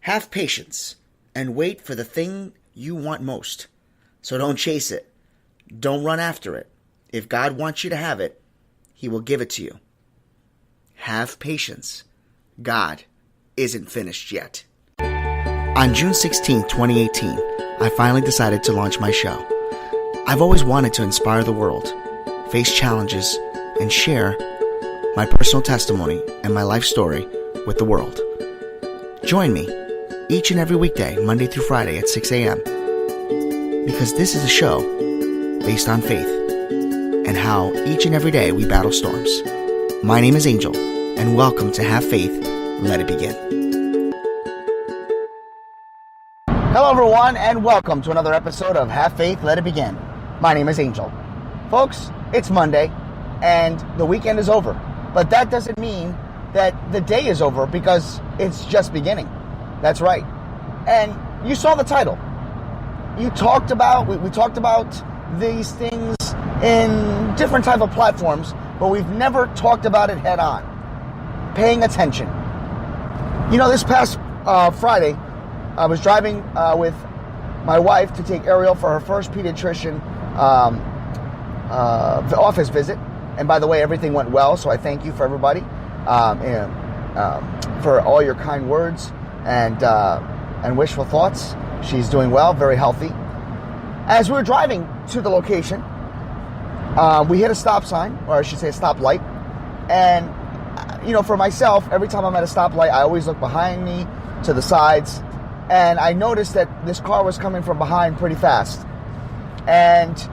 Have patience and wait for the thing you want most. So don't chase it. Don't run after it. If God wants you to have it, He will give it to you. Have patience. God isn't finished yet. On June 16, 2018, I finally decided to launch my show. I've always wanted to inspire the world, face challenges, and share my personal testimony and my life story with the world. Join me each and every weekday, Monday through Friday at 6 a.m. because this is a show based on faith and how each and every day we battle storms. My name is Angel, and welcome to Have Faith, Let It Begin. Hello everyone, and welcome to another episode of Have Faith, Let It Begin. My name is Angel. Folks, it's Monday, and the weekend is over. But that doesn't mean that the day is over, because it's just beginning. That's right. And you saw the title. We talked about these things in different type of platforms, but we've never talked about it head on. Paying attention. You know, this past Friday, I was driving with my wife to take Ariel for her first pediatrician office visit. And by the way, everything went well, so I thank you for everybody, for all your kind words and wishful thoughts. She's doing well, very healthy. As we were driving to the location, we hit a stop sign, or I should say a stop light. And, you know, for myself, every time I'm at a stoplight, I always look behind me, to the sides. And I noticed that this car was coming from behind pretty fast. And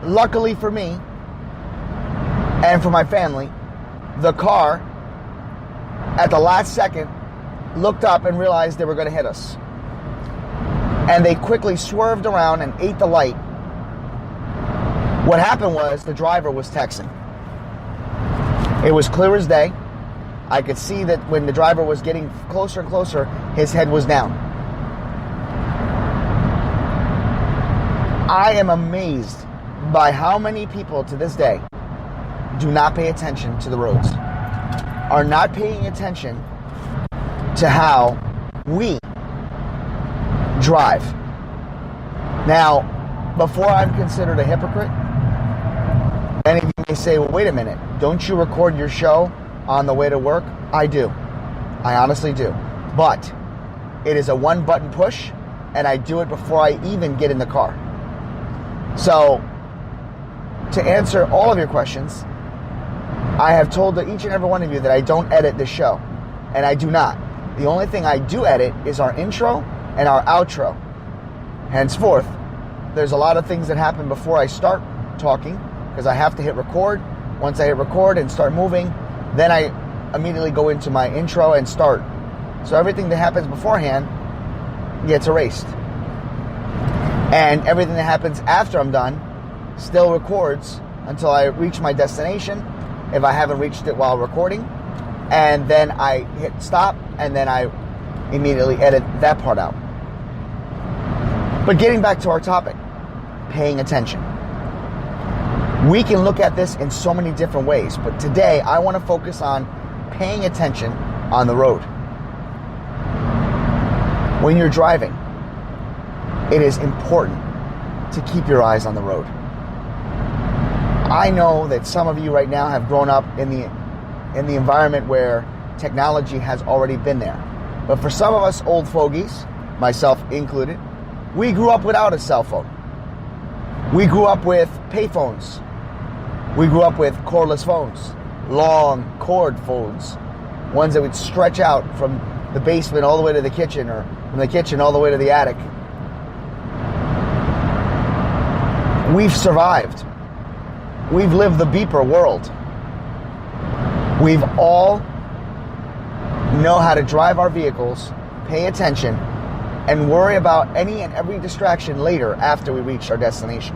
luckily for me, and for my family, the car, at the last second, looked up and realized they were going to hit us. And they quickly swerved around and ate the light. What happened was the driver was texting. It was clear as day. I could see that when the driver was getting closer and closer, his head was down. I am amazed by how many people to this day do not pay attention to the roads, are not paying attention to how we drive. Now, before I'm considered a hypocrite, many of you may say, well, wait a minute, don't you record your show on the way to work? I do. I honestly do. But it is a one-button push, and I do it before I even get in the car. So, to answer all of your questions, I have told each and every one of you that I don't edit this show, and I do not. The only thing I do edit is our intro and our outro. Henceforth, there's a lot of things that happen before I start talking, because I have to hit record. Once I hit record and start moving, then I immediately go into my intro and start. So everything that happens beforehand gets erased. And everything that happens after I'm done still records until I reach my destination, if I haven't reached it while recording. And then I hit stop, and then I immediately edit that part out. But getting back to our topic, paying attention. We can look at this in so many different ways, but today I want to focus on paying attention on the road. When you're driving, it is important to keep your eyes on the road. I know that some of you right now have grown up in the environment where technology has already been there. But for some of us old fogies, myself included, we grew up without a cell phone. We grew up with payphones. We grew up with cordless phones, long cord phones, ones that would stretch out from the basement all the way to the kitchen, or from the kitchen all the way to the attic. We've survived. We've lived the beeper world. We've all know how to drive our vehicles, pay attention, and worry about any and every distraction later after we reach our destination.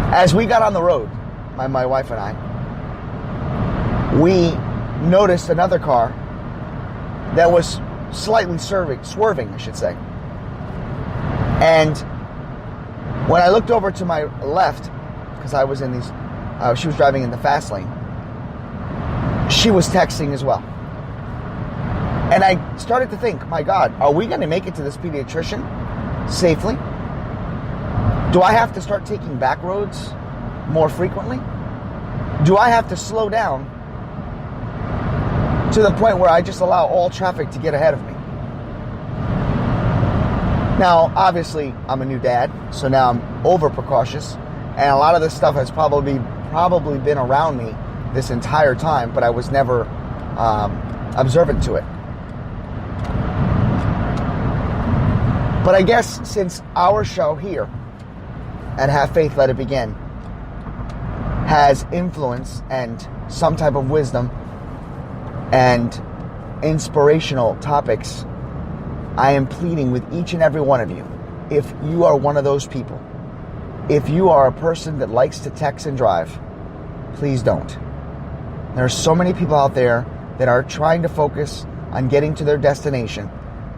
As we got on the road, my wife and I, we noticed another car that was slightly swerving, I should say. And when I looked over to my left, because I was in these, she was driving in the fast lane, she was texting as well. And I started to think, my God, are we going to make it to this pediatrician safely? Do I have to start taking back roads more frequently? Do I have to slow down to the point where I just allow all traffic to get ahead of me? Now, obviously, I'm a new dad, so now I'm over precautious, and a lot of this stuff has probably been around me this entire time, but I was never observant to it. But I guess since our show here at Have Faith, Let It Begin has influence and some type of wisdom and inspirational topics, I am pleading with each and every one of you, if you are one of those people, if you are a person that likes to text and drive, please don't. There are so many people out there that are trying to focus on getting to their destination,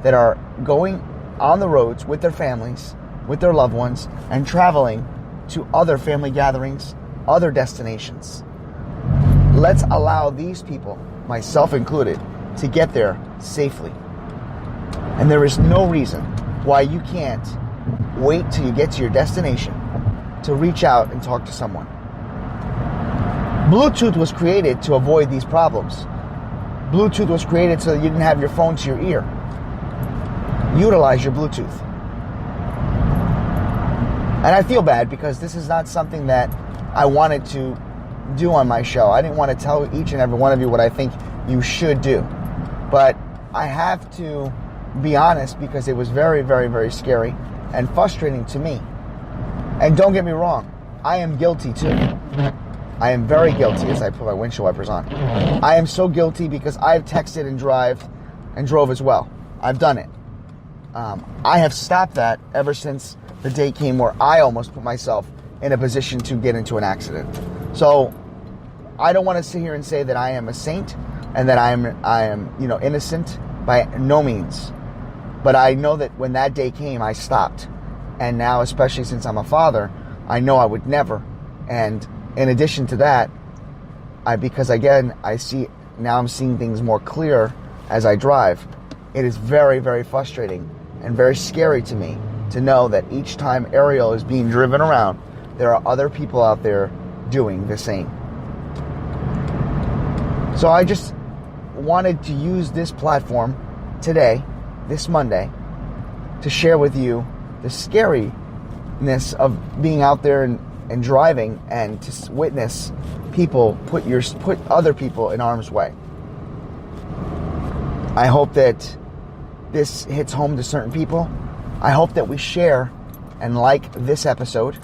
that are going on the roads with their families, with their loved ones, and traveling to other family gatherings, other destinations. Let's allow these people, myself included, to get there safely. And there is no reason why you can't wait till you get to your destination to reach out and talk to someone. Bluetooth was created to avoid these problems. Bluetooth was created so that you didn't have your phone to your ear. Utilize your Bluetooth. And I feel bad because this is not something that I wanted to do on my show. I didn't want to tell each and every one of you what I think you should do. But I have to be honest because it was very, very, very scary and frustrating to me. And don't get me wrong, I am guilty too. I am very guilty as I put my windshield wipers on. I am so guilty because I've texted and drove as well. I've done it. I have stopped that ever since the day came where I almost put myself in a position to get into an accident. So I don't want to sit here and say that I am a saint and that I am innocent by no means. But I know that when that day came, I stopped. And now, especially since I'm a father, I know I would never. And in addition to that, because again, I'm seeing things more clear as I drive. It is very, very frustrating and very scary to me to know that each time Ariel is being driven around, there are other people out there doing the same. So I just wanted to use this platform today, this Monday, to share with you the scariness of being out there and driving and to witness people put other people in harm's way. I hope that this hits home to certain people. I hope that we share and like this episode.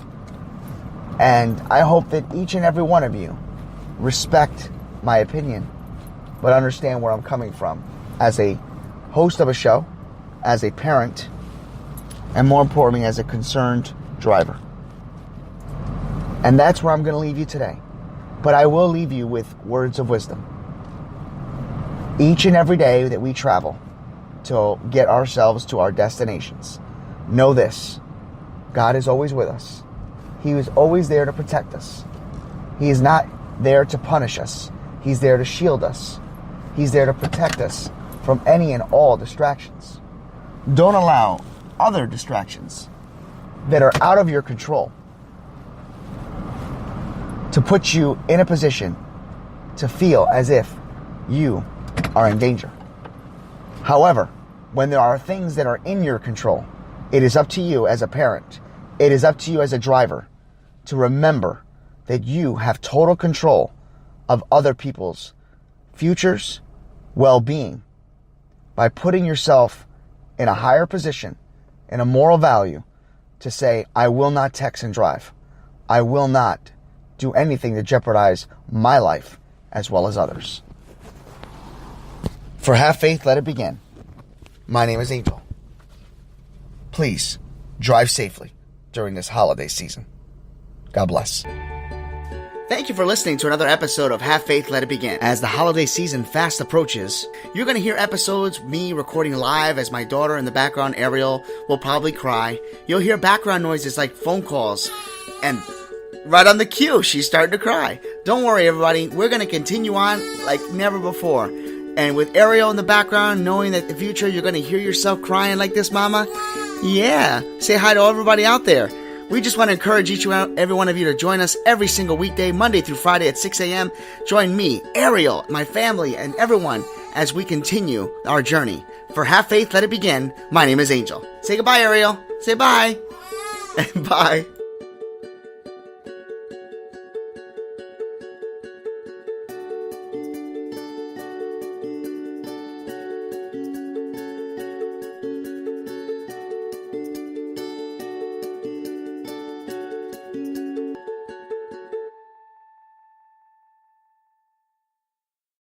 And I hope that each and every one of you respect my opinion, but understand where I'm coming from as a host of a show, as a parent, and more importantly, as a concerned driver. And that's where I'm going to leave you today. But I will leave you with words of wisdom. Each and every day that we travel to get ourselves to our destinations, know this: God is always with us. He is always there to protect us. He is not there to punish us. He's there to shield us. He's there to protect us from any and all distractions. Don't allow other distractions that are out of your control to put you in a position to feel as if you are in danger. However, when there are things that are in your control, it is up to you as a parent, it is up to you as a driver to remember that you have total control of other people's futures, well-being, by putting yourself in a higher position, in a moral value, to say, I will not text and drive. I will not do anything to jeopardize my life as well as others. For Have Faith, Let It Begin. My name is Angel. Please drive safely during this holiday season. God bless. Thank you for listening to another episode of Have Faith, Let It Begin. As the holiday season fast approaches, you're going to hear episodes me recording live as my daughter in the background, Ariel, will probably cry. You'll hear background noises like phone calls, and right on the cue, she's starting to cry. Don't worry, everybody. We're going to continue on like never before. And with Ariel in the background, knowing that in the future you're going to hear yourself crying like this, Mama, yeah, say hi to everybody out there. We just want to encourage each and every one of you to join us every single weekday, Monday through Friday at 6 a.m. Join me, Ariel, my family, and everyone as we continue our journey. For Have Faith, Let It Begin, my name is Angel. Say goodbye, Ariel. Say bye. Bye.